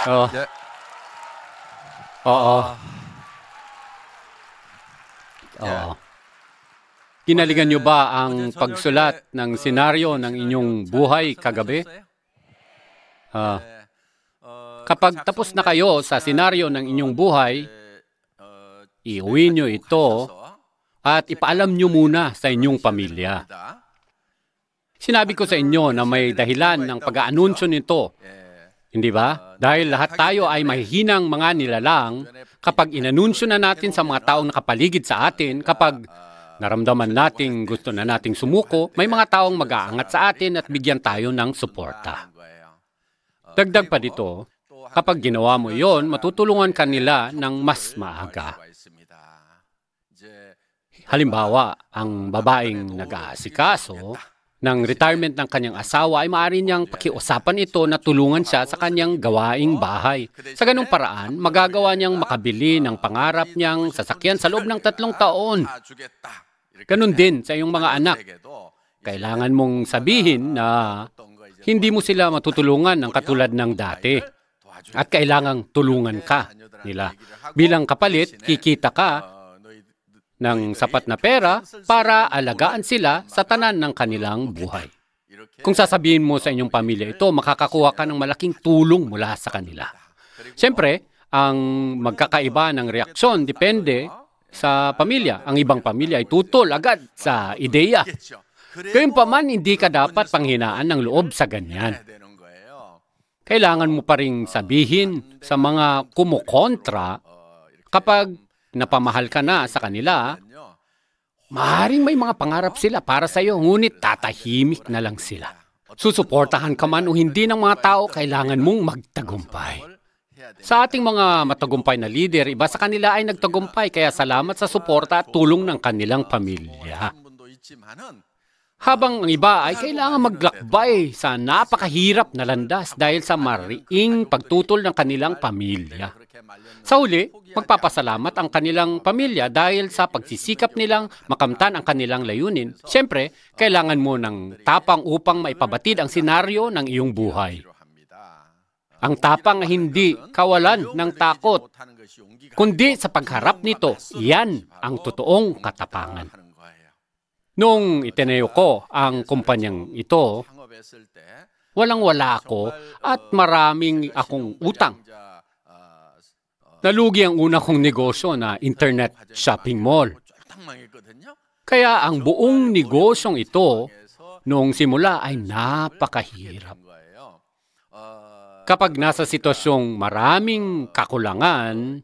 Oh, 네. oo, 예. oo. Kinaligan niyo ba ang 어제 pagsulat 저녁에 ng senaryo ng inyong buhay kagabi? 작성하셨어요? Ah, 예. 그 kapag tapos na kayo sa senaryo ng inyong buhay, iuwi niyo ito at ipaalam niyo muna sa inyong pamilya. Sinabi ko sa inyo na may dahilan ng pag-aanunsyo nito, hindi ba? Dahil lahat tayo ay mahihinang mga nilalang kapag inanunsyo na natin sa mga taong nakapaligid sa atin, kapag naramdaman nating gusto na nating sumuko, may mga taong mag-aangat sa atin at bigyan tayo ng suporta. Dagdag pa dito, kapag ginawa mo yon, matutulungan ka nila ng mas maaga. Halimbawa, ang babaeng nag-aasikaso ng retirement ng kanyang asawa ay maaari niyang pakiusapan ito na tulungan siya sa kanyang gawaing bahay. Sa ganung paraan, magagawa niyang makabili ng pangarap niyang sasakyan sa loob ng 3 taon. Ganun din sa iyong mga anak. Kailangan mong sabihin na hindi mo sila matutulungan ng katulad ng dati. At kailangang tulungan ka nila. Bilang kapalit, kikita ka ng sapat na pera para alagaan sila sa tanan ng kanilang buhay. Kung sasabihin mo sa inyong pamilya ito, makakakuha ka ng malaking tulong mula sa kanila. Siyempre, ang magkakaiba ng reaksyon depende sa pamilya. Ang ibang pamilya ay tutol agad sa ideya. Gayunpaman, hindi ka dapat panghinaan ng loob sa ganyan. Kailangan mo pa ring sabihin sa mga kumukontra kapag napamahal ka na sa kanila, maaaring may mga pangarap sila para sa iyo, ngunit tatahimik na lang sila. Susuportahan ka man o hindi ng mga tao, kailangan mong magtagumpay. Sa ating mga matagumpay na leader, iba sa kanila ay nagtagumpay, kaya salamat sa suporta at tulong ng kanilang pamilya. Habang ang iba ay kailangan maglakbay sa napakahirap na landas dahil sa mariing pagtutol ng kanilang pamilya. Sa huli, magpapasalamat ang kanilang pamilya dahil sa pagsisikap nilang makamtan ang kanilang layunin. Siyempre, kailangan mo ng tapang upang maipabatid ang senaryo ng iyong buhay. Ang tapang ay hindi kawalan ng takot, kundi sa pagharap nito, iyan ang totoong katapangan. Noong itinayo ko ang kumpanyang ito, walang-wala ako at maraming akong utang. Nalugi ang una kong negosyo na internet shopping mall. Kaya ang buong negosyong ito, noong simula ay napakahirap. Kapag nasa sitwasyong maraming kakulangan,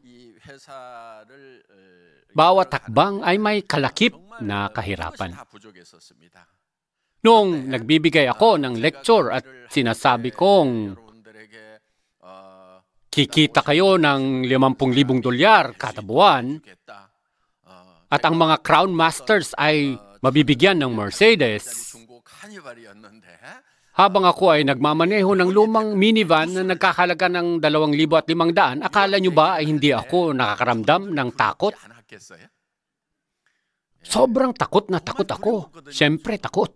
bawat hakbang ay may kalakip na kahirapan. Noong nagbibigay ako ng lecture at sinasabi kong kikita kayo ng $50,000 kada buwan at ang mga Crown Masters ay mabibigyan ng Mercedes, habang ako ay nagmamaneho ng lumang minivan na nagkakahalaga ng 2,500, akala nyo ba ay hindi ako nakakaramdam ng takot? Sobrang takot na takot ako. Siyempre, takot.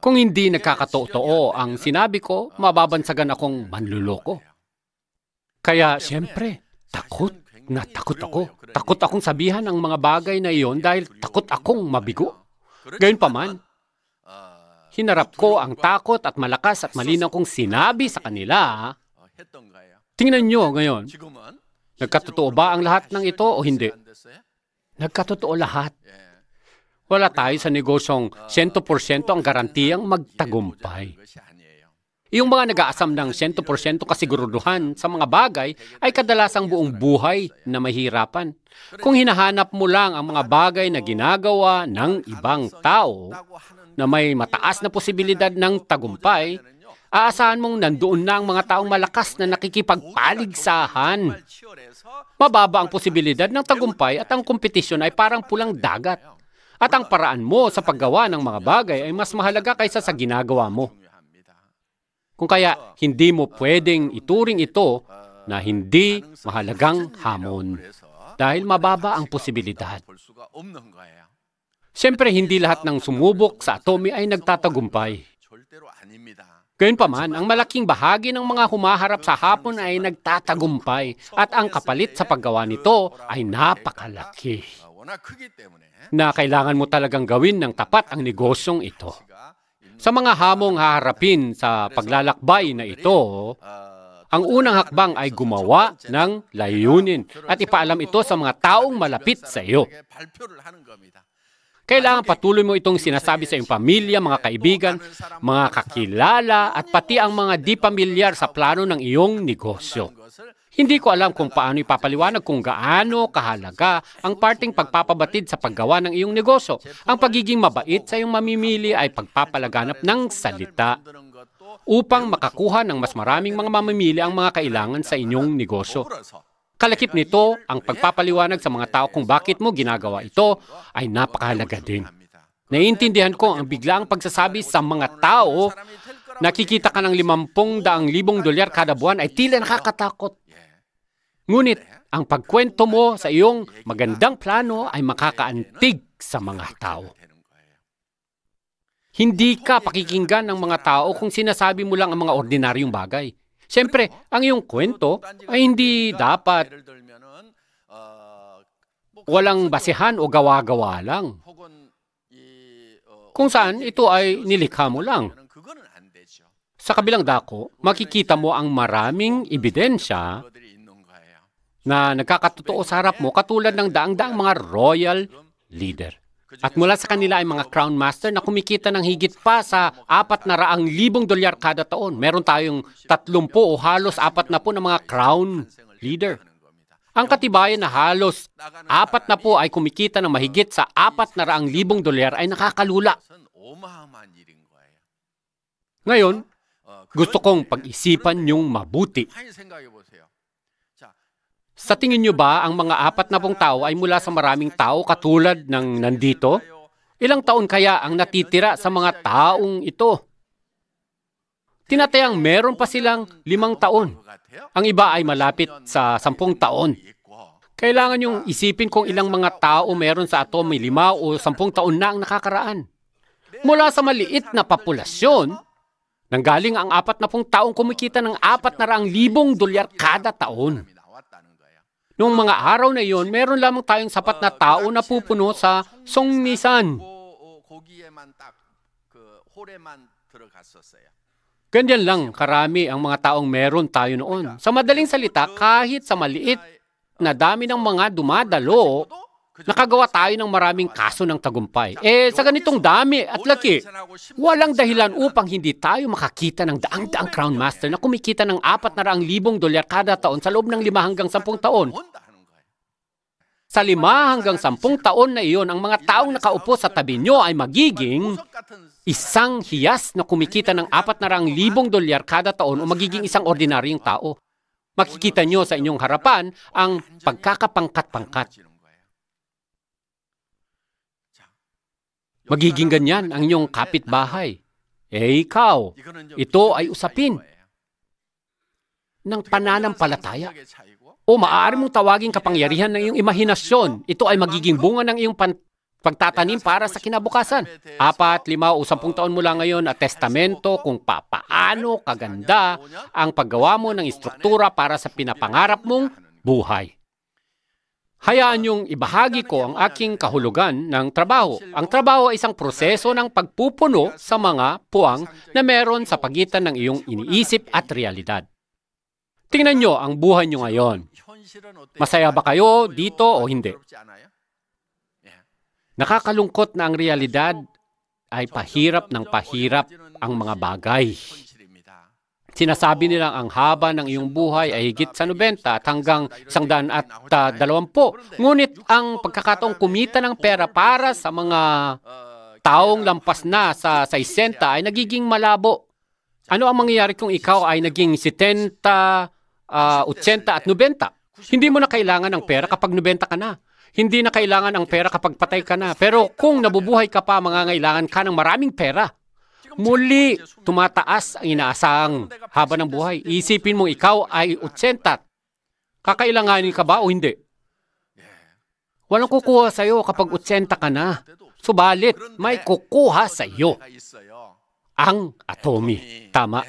Kung hindi nagkakatotoo ang sinabi ko, mababansagan akong manluloko. Kaya, siyempre, takot na takot ako. Takot akong sabihan ang mga bagay na iyon dahil takot akong mabigo. Gayunpaman, hinarap ko ang takot at malakas at malinaw kong sinabi sa kanila, tingnan nyo ngayon, nagkatotoo ba ang lahat ng ito o hindi? Nagkatotoo lahat. Wala tayo sa negosyong 100% ang garantiyang magtagumpay. Yung mga nag-aasam ng 100% kasiguruduhan sa mga bagay ay kadalasang buong buhay na mahirapan. Kung hinahanap mo lang ang mga bagay na ginagawa ng ibang tao na may mataas na posibilidad ng tagumpay, aasahan mong nandoon na ang mga taong malakas na nakikipagpaligsahan. Mababa ang posibilidad ng tagumpay at ang kompetisyon ay parang pulang dagat. At ang paraan mo sa paggawa ng mga bagay ay mas mahalaga kaysa sa ginagawa mo. Kung kaya, hindi mo pwedeng ituring ito na hindi mahalagang hamon dahil mababa ang posibilidad. Siyempre, hindi lahat ng sumubok sa Atomy ay nagtatagumpay. Gayunpaman, ang malaking bahagi ng mga humaharap sa hapon ay nagtatagumpay at ang kapalit sa paggawa nito ay napakalaki na kailangan mo talagang gawin ng tapat ang negosyong ito. Sa mga hamong haharapin sa paglalakbay na ito, ang unang hakbang ay gumawa ng layunin at ipaalam ito sa mga taong malapit sa iyo. Kailangan patuloy mo itong sinasabi sa iyong pamilya, mga kaibigan, mga kakilala, at pati ang mga di pamilyar sa plano ng iyong negosyo. Hindi ko alam kung paano ipapaliwanag kung gaano kahalaga ang parting pagpapabatid sa paggawa ng iyong negosyo. Ang pagiging mabait sa iyong mamimili ay pagpapalaganap ng salita upang makakuha ng mas maraming mga mamimili ang mga kailangan sa inyong negosyo. Kalakip nito, ang pagpapaliwanag sa mga tao kung bakit mo ginagawa ito ay napakahalaga din. Naiintindihan ko ang biglaang pagsasabi sa mga tao, nakikita ka ng 50,000 dolyar kada buwan ay tila nakakatakot. Ngunit, ang pagkwento mo sa iyong magandang plano ay makakaantig sa mga tao. Hindi ka pakikinggan ng mga tao kung sinasabi mo lang ang mga ordinaryong bagay. Siyempre, ang iyong kwento ay hindi dapat walang basehan o gawa-gawa lang. Kung saan ito ay nilikha mo lang. Sa kabilang dako, makikita mo ang maraming ebidensya na nagkakatotoo sa harap mo katulad ng daang-daang mga royal leader. At mula sa kanila ay mga crown master na kumikita ng higit pa sa 400,000 dolyar kada taon. Meron tayong 30 o halos 40 ng mga crown leader. Ang katibayan na halos 40 ay kumikita ng mahigit sa 400,000 dolyar ay nakakalula. Ngayon, gusto kong pag-isipan niyong mabuti. Sa tingin niyo ba ang mga 40 tao ay mula sa maraming tao katulad ng nandito? Ilang taon kaya ang natitira sa mga taong ito? Tinatayang meron pa silang 5 taon. Ang iba ay malapit sa 10 taon. Kailangan niyong isipin kung ilang mga tao meron sa ato may 5 o 10 taon na ang nakakaraan. Mula sa maliit na populasyon, nanggaling ang 40 taong kumikita ng 400,000 dolyar kada taon. Noong mga araw na iyon, meron lamang tayong sapat na tao na pupuno sa songnisan. Ganyan lang karami ang mga taong meron tayo noon. Sa madaling salita, kahit sa maliit na dami ng mga dumadalo, nakagawa tayo ng maraming kaso ng tagumpay. Sa ganitong dami at laki, walang dahilan upang hindi tayo makakita ng daang-daang crown master na kumikita ng 400,000 dolyar kada taon sa loob ng 5 hanggang 10 taon. Sa 5 hanggang 10 taon na iyon, ang mga taong nakaupo sa tabi nyo ay magiging isang hiyas na kumikita ng 400,000 dolyar kada taon o magiging isang ordinaryong tao. Makikita nyo sa inyong harapan ang pagkakapangkat-pangkat. Magiging ganyan ang iyong kapitbahay. Ikaw, ito ay usapin ng pananampalataya. O maaari mong tawaging kapangyarihan ng iyong imahinasyon. Ito ay magiging bunga ng iyong pagtatanim para sa kinabukasan. 4, 5 o 10 taon mula ngayon at testamento kung paano kaganda ang paggawa mo ng istruktura para sa pinapangarap mong buhay. Hayaan niyong ibahagi ko ang aking kahulugan ng trabaho. Ang trabaho ay isang proseso ng pagpupuno sa mga puwang na meron sa pagitan ng iyong iniisip at realidad. Tingnan niyo ang buhay niyo ngayon. Masaya ba kayo dito o hindi? Nakakalungkot na ang realidad ay pahirap ng pahirap ang mga bagay. Sinasabi nilang ang haba ng iyong buhay ay higit sa 90 at hanggang 120. Ngunit ang pagkakataong kumita ng pera para sa mga taong lampas na sa 60 ay nagiging malabo. Ano ang mangyayari kung ikaw ay naging 70, 80 at 90? Hindi mo na kailangan ng pera kapag 90 ka na. Hindi na kailangan ang pera kapag patay ka na. Pero kung nabubuhay ka pa, mangangailangan ka ng maraming pera. Muli, tumataas ang inaasahang haba ng buhay. Isipin mo ikaw ay 80. Kakailanganin ka ba o hindi? Walang kukuha sa iyo kapag 80 ka na. Subalit, may kukuha sa iyo. ang atomy. Tama.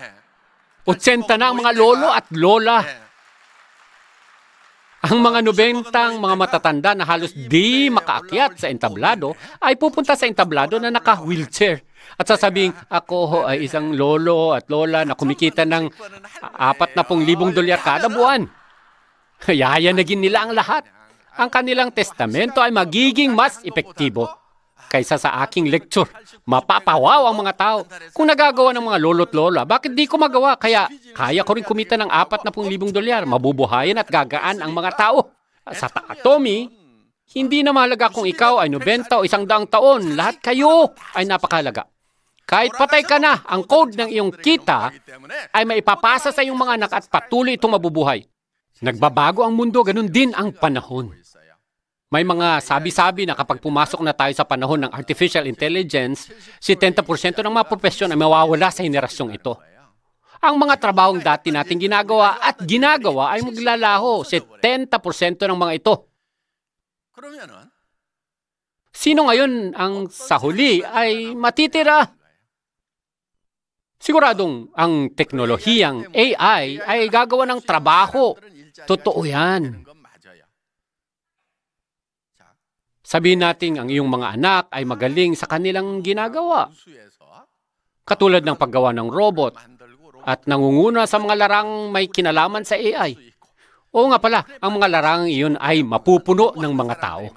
80 na ang mga lolo at lola. Ang mga 90 mga matatanda na halos di makaakyat sa entablado ay pupunta sa entablado na naka-wheelchair. At sasabing, ako ho ay isang lolo at lola na kumikita ng 40,000 dolyar kada buwan. Yayanagin nila ang lahat. Ang kanilang testamento ay magiging mas epektibo kaysa sa aking lecture. Mapapawaw ang mga tao. Kung nagagawa ng mga lolo't lola, bakit di ko magawa? Kaya ko rin kumita ng 40,000 dolyar. Mabubuhayan at gagaan ang mga tao. Sa atomy, hindi na mahalaga kung ikaw ay 90 o 100 taon. Lahat kayo ay napakahalaga. Kahit patay ka na, ang code ng iyong kita ay maipapasa sa iyong mga anak at patuloy itong mabubuhay. Nagbabago ang mundo, ganun din ang panahon. May mga sabi-sabi na kapag pumasok na tayo sa panahon ng artificial intelligence, 70% ng mga profesyon ay mawawala sa henerasyong ito. Ang mga trabahong dati natin ginagawa ay maglalaho. 70% ng mga ito. Sino ngayon ang sa huli ay matitira? Siguradong ang teknolohiyang AI ay gagawa ng trabaho. Totoo yan. Sabihin natin ang iyong mga anak ay magaling sa kanilang ginagawa. Katulad ng paggawa ng robot at nangunguna sa mga larang may kinalaman sa AI. Oo nga pala, ang mga larang iyon ay mapupuno ng mga tao.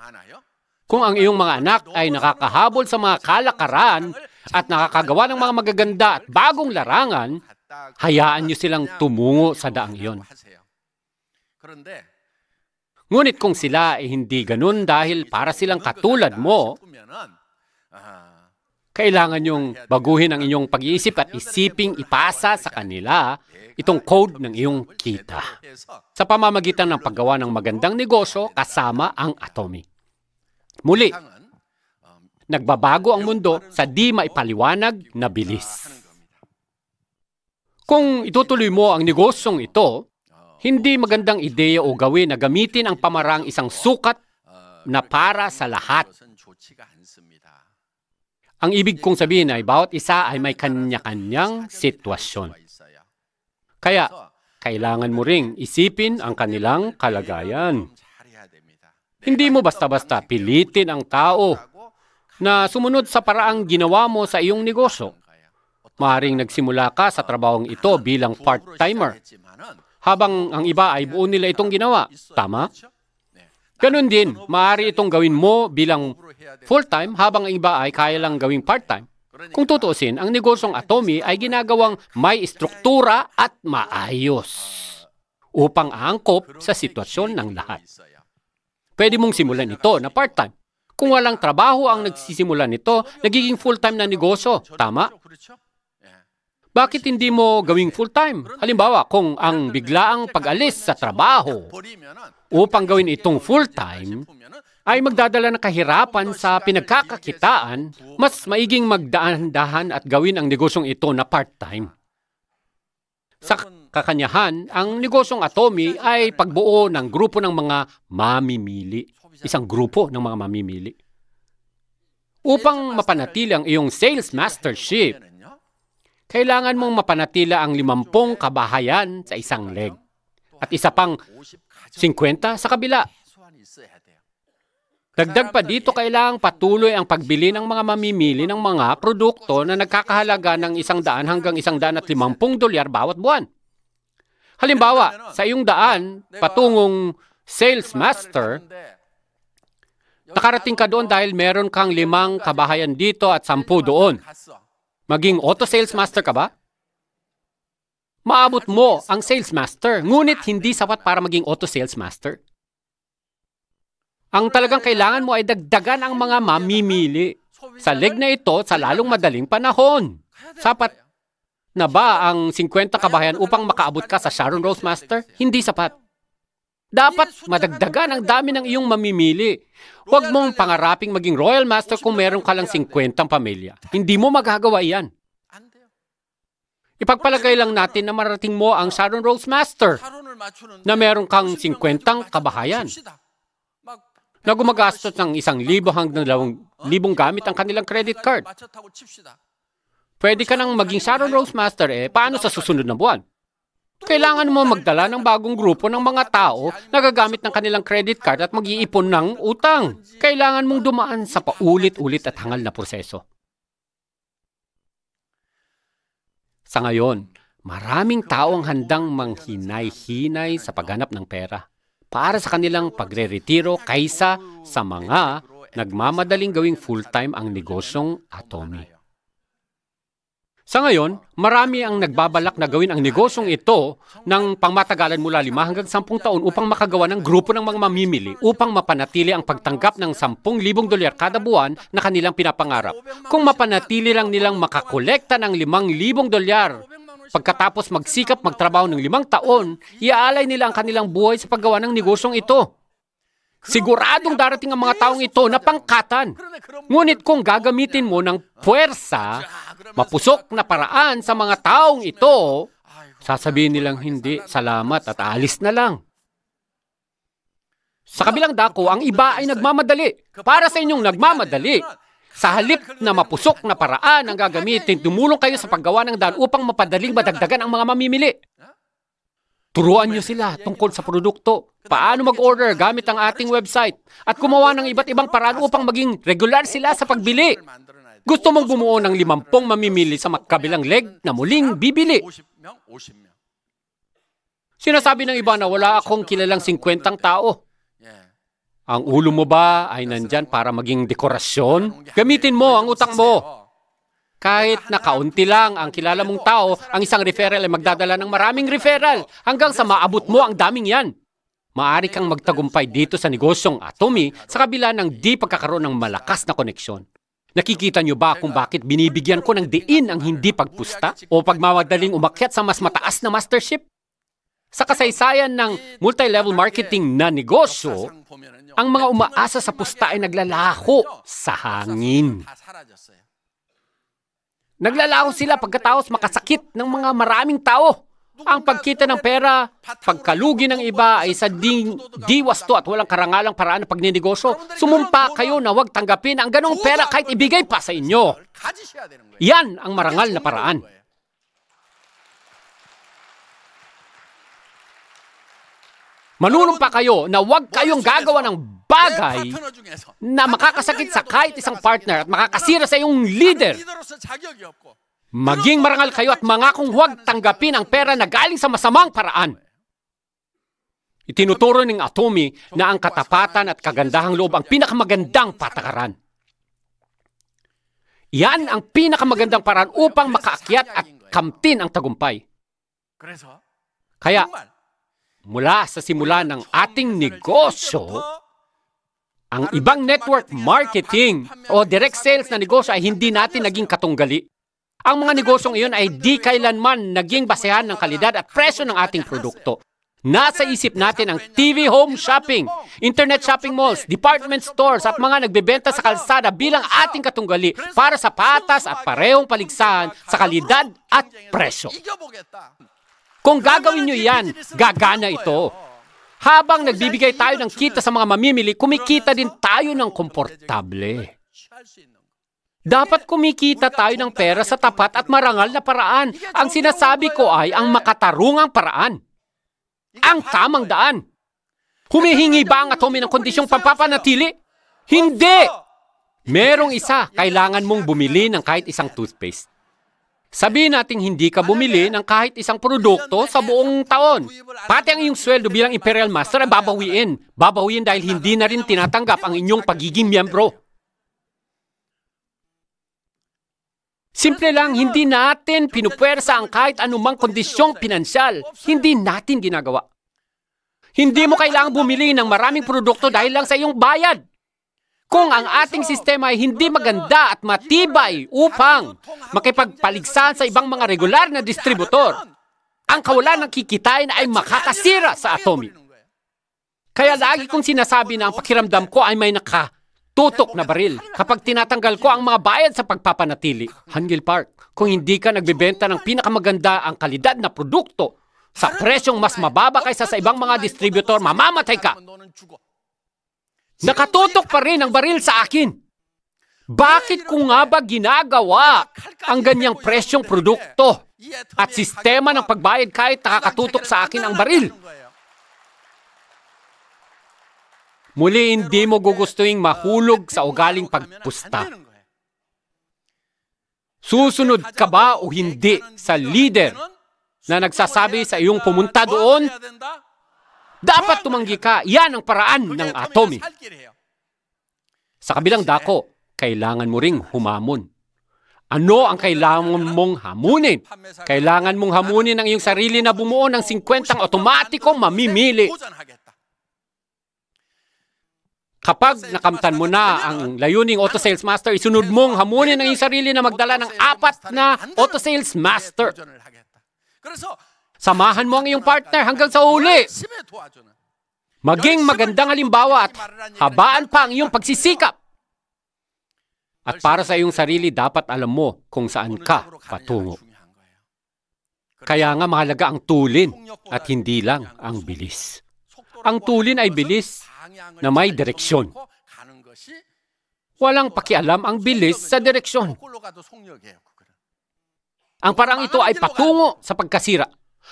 Kung ang iyong mga anak ay nakakahabol sa mga kalakaran at nakakagawa ng mga magaganda at bagong larangan, hayaan niyo silang tumungo sa daang iyon. Ngunit kung sila ay hindi ganun dahil para silang katulad mo, kailangan niyong baguhin ang inyong pag-iisip at isiping ipasa sa kanila itong code ng iyong kita sa pamamagitan ng paggawa ng magandang negosyo kasama ang atomy. Muli, nagbabago ang mundo sa di maipaliwanag na bilis. Kung itutuloy mo ang negosyong ito, hindi magandang ideya o gawin na gamitin ang pamarang isang sukat na para sa lahat. Ang ibig kong sabihin ay bawat isa ay may kanya-kanyang sitwasyon. Kaya, kailangan mo ring isipin ang kanilang kalagayan. Hindi mo basta-basta pilitin ang tao na sumunod sa paraang ginawa mo sa iyong negosyo. Maaaring nagsimula ka sa trabahong ito bilang part-timer, habang ang iba ay buo nila itong ginawa. Tama? Ganun din, maaari itong gawin mo bilang full-time habang ang iba ay kaya lang gawing part-time. Kung tutuusin, ang negosyong atomy ay ginagawang may struktura at maayos upang aangkop sa sitwasyon ng lahat. Pwede mong simulan ito na part-time. Kung walang trabaho ang nagsisimulan nito, nagiging full-time na negosyo. Tama? Bakit hindi mo gawing full-time? Halimbawa, kung ang biglaang pag-alis sa trabaho upang gawin itong full-time ay magdadala ng kahirapan sa pinagkakakitaan, mas maiging magdaan-dahan at gawin ang negosyong ito na part-time. Sa kakanyahan, ang negosyong atomy ay pagbuo ng grupo ng mga mamimili. Isang grupo ng mga mamimili. Upang mapanatili ang iyong sales mastership, kailangan mong mapanatila ang 50 kabahayan sa isang leg at isa pang 50 sa kabila. Dagdag pa dito, kailangang patuloy ang pagbili ng mga mamimili ng mga produkto na nagkakahalaga ng 100 hanggang 150 dolyar bawat buwan. Halimbawa, sa iyong daan patungong sales master, nakarating ka doon dahil meron kang 5 kabahayan dito at 10 doon. Maging auto sales master ka ba? Maabot mo ang sales master, ngunit hindi sapat para maging auto sales master. Ang talagang kailangan mo ay dagdagan ang mga mamimili sa leg na ito sa lalong madaling panahon. Sapat na ba ang 50 kabahayan upang makaabot ka sa Sharon Rose Master? Hindi sapat. Dapat madagdagan ang dami ng iyong mamimili. Huwag mong pangaraping maging Royal Master kung meron ka lang 50 pamilya. Hindi mo magagawa iyan. Ipagpalagay lang natin na marating mo ang Sharon Rose Master na meron kang 50 kabahayan na gumagastos ng 1,000 hanggang 2,000 gamit ang kanilang credit card. Pwede ka nang maging Sharon Rose Master paano sa susunod na buwan? Kailangan mo magdala ng bagong grupo ng mga tao na gagamit ng kanilang credit card at mag-iipon ng utang. Kailangan mong dumaan sa paulit-ulit at hangal na proseso. Sa ngayon, maraming tao ang handang manghinay-hinay sa paghanap ng pera para sa kanilang pagre-retiro kaysa sa mga nagmamadaling gawing full-time ang negosyong Atomy. Sa ngayon, marami ang nagbabalak na gawin ang negosyong ito ng pangmatagalan mula 5 hanggang 10 taon upang makagawa ng grupo ng mga mamimili upang mapanatili ang pagtanggap ng $10,000 kada buwan na kanilang pinapangarap. Kung mapanatili lang nilang makakolekta ng $5,000 pagkatapos magsikap magtrabaho ng 5 taon, iaalay nila ang kanilang buhay sa paggawa ng negosyong ito. Siguradong darating ang mga taong ito na pangkatan. Ngunit kung gagamitin mo ng puwersa, mapusok na paraan sa mga taong ito, sasabihin nilang hindi, salamat at alis na lang. Sa kabilang dako, ang iba ay nagmamadali. Para sa inyong nagmamadali, sa halip na mapusok na paraan ang gagamitin, tumulong kayo sa paggawa ng daan upang mapadaling madagdagan ang mga mamimili. Turuan niyo sila tungkol sa produkto, paano mag-order gamit ang ating website, at gumawa ng iba't ibang paraan upang maging regular sila sa pagbili. Gusto mong bumuo ng 50 mamimili sa kabilang leg na muling bibili. Sinasabi ng iba na wala akong kilalang 50 tao. Ang ulo mo ba ay nandyan para maging dekorasyon? Gamitin mo ang utak mo. Kahit na kaunti lang ang kilala mong tao, ang isang referral ay magdadala ng maraming referral hanggang sa maabot mo ang daming yan. Maaari kang magtagumpay dito sa negosyong Atomy sa kabila ng di pagkakaroon ng malakas na koneksyon. Nakikita niyo ba kung bakit binibigyan ko ng diin ang hindi pagpusta o pagmamadaling umakyat sa mas mataas na mastership? Sa kasaysayan ng multi-level marketing na negosyo, ang mga umaasa sa pusta ay naglalaho sa hangin. Naglalaho sila pagkatapos makasakit ng mga maraming tao. Ang pagkita ng pera, pagkalugi ng iba ay sa di wasto at walang karangalang paraan ng pagninegosyo. Sumumpa kayo na huwag tanggapin ang ganong pera kahit ibigay pa sa inyo. Yan ang marangal na paraan. Manunumpa kayo na huwag kayong gagawa ng bagay na makakasakit sa kahit isang partner at makakasira sa iyong leader. Maging marangal kayo at mangakong huwag tanggapin ang pera na galing sa masamang paraan. Itinuturo ng Atomy na ang katapatan at kagandahang loob ang pinakamagandang patakaran. Yan ang pinakamagandang paraan upang makaakyat at kamtin ang tagumpay. Kaya, mula sa simula ng ating negosyo, ang ibang network marketing o direct sales na negosyo ay hindi natin naging katunggali. Ang mga negosyong iyon ay di kailanman naging basehan ng kalidad at presyo ng ating produkto. Nasa isip natin ang TV home shopping, internet shopping malls, department stores at mga nagbebenta sa kalsada bilang ating katunggali para sa patas at parehong paligsahan sa kalidad at presyo. Kung gagawin nyo yan, gagana ito. Habang nagbibigay tayo ng kita sa mga mamimili, kumikita din tayo ng komportable. Dapat kumikita tayo ng pera sa tapat at marangal na paraan. Ang sinasabi ko ay ang makatarungang paraan. Ang tamang daan. Humihingi ba ang Atomy ng kondisyong pampapanatili? Hindi! Merong isa, kailangan mong bumili ng kahit isang toothpaste. Sabihin natin hindi ka bumili ng kahit isang produkto sa buong taon. Pati ang iyong sweldo bilang Imperial Master ay babawiin. Babawiin dahil hindi na rin tinatanggap ang inyong pagiging miyembro. Simple lang, hindi natin pinupwersa ang kahit anumang kondisyong pinansyal. Hindi natin ginagawa. Hindi mo kailangang bumili ng maraming produkto dahil lang sa iyong bayad. Kung ang ating sistema ay hindi maganda at matibay upang makipagpaligsahan sa ibang mga regular na distributor, ang kawalan ng kikitain ay makakasira sa Atomy. Kaya lagi kong sinasabi na ang pakiramdam ko ay may nakatutok na baril kapag tinatanggal ko ang mga bayad sa pagpapanatili. Hangil Park, kung hindi ka nagbebenta ng pinakamaganda ang kalidad na produkto sa presyong mas mababa kaysa sa ibang mga distributor, mamamatay ka. Nakatutok pa rin ang baril sa akin. Bakit ko nga ba ginagawa ang ganyang presyong produkto at sistema ng pagbayad kahit nakakatutok sa akin ang baril? Muli, hindi mo gugustuhin mahulog sa ugaling pagpusta. Susunod ka ba o hindi sa leader na nagsasabi sa iyong pumunta doon? Dapat tumanggi ka. Yan ang paraan ng Atomy. Sa kabilang dako, kailangan mo ring humamon. Ano ang kailangan mong hamunin? Kailangan mong hamunin ang iyong sarili na bumuo ng 50 otomatikong mamimili. Kapag nakamtan mo na ang layuning auto sales master, isunod mong hamunin ang iyong sarili na magdala ng 4 na auto sales master. Samahan mo ang iyong partner hanggang sa huli. Maging magandang halimbawa at habaan pa ang iyong pagsisikap. At para sa iyong sarili, dapat alam mo kung saan ka patungo. Kaya nga mahalaga ang tulin at hindi lang ang bilis. Ang tulin ay bilis na may direksyon. Walang pakialam ang bilis sa direksyon. Ang parang ito ay patungo sa pagkasira.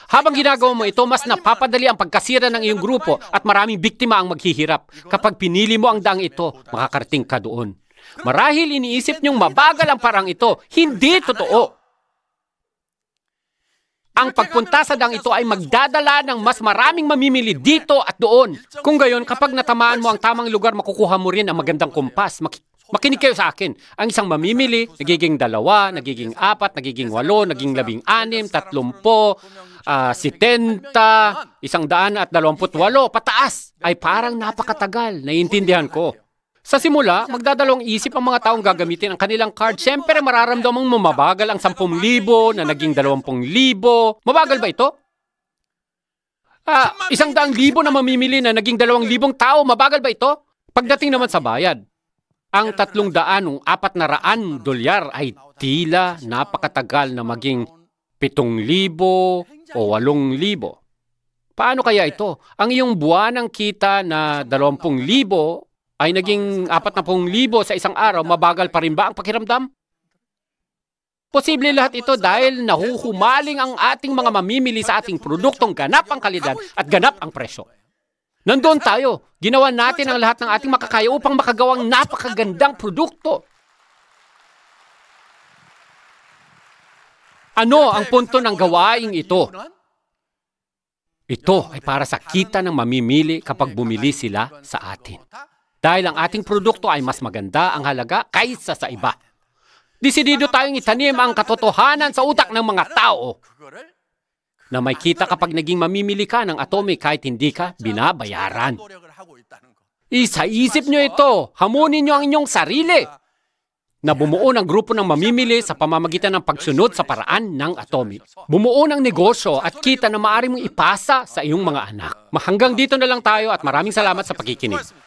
Habang ginagawa mo ito, mas napapadali ang pagkasira ng iyong grupo at maraming biktima ang maghihirap. Kapag pinili mo ang daang ito, makakarating ka doon. Marahil iniisip niyong mabagal ang parang ito. Hindi totoo. Ang pagpunta sa daang ito ay magdadala ng mas maraming mamimili dito at doon. Kung gayon, kapag natamaan mo ang tamang lugar, makukuha mo rin ang magandang kumpas. Makinig kayo sa akin. Ang isang mamimili, nagiging 2, nagiging 4, nagiging 8, naging 16, 30, 70, 128, pataas. Ay parang napakatagal. Naiintindihan ko. Sa simula, magdadalawang isip ang mga taong gagamitin ang kanilang card. Siyempre, mararamdamang mabagal ang 10,000 na naging 20,000. Mabagal ba ito? 100,000 na mamimili na naging 2,000 tao. Mabagal ba ito? Pagdating naman sa bayad, ang 300 o 400 dolyar ay tila napakatagal na maging 7,000 o 8,000. Paano kaya ito? Ang iyong buwanang kita na 20,000 ay naging 40,000 sa isang araw, mabagal pa rin ba ang pakiramdam? Posible lahat ito dahil nahuhumaling ang ating mga mamimili sa ating produktong ganap ang kalidad at ganap ang presyo. Nandoon tayo, ginawa natin ang lahat ng ating makakaya upang makagawang napakagandang produkto. Ano ang punto ng gawaing ito? Ito ay para sa kita ng mamimili kapag bumili sila sa atin. Dahil ang ating produkto ay mas maganda ang halaga kaysa sa iba. Desidido tayong itanim ang katotohanan sa utak ng mga tao na may kita kapag naging mamimili ka ng Atomy kahit hindi ka binabayaran. Isa-isip nyo ito, hamunin nyo ang inyong sarili na bumuo ng grupo ng mamimili sa pamamagitan ng pagsunod sa paraan ng Atomy. Bumuo ng negosyo at kita na maaari mong ipasa sa iyong mga anak. Hanggang dito na lang tayo at maraming salamat sa pakikinig.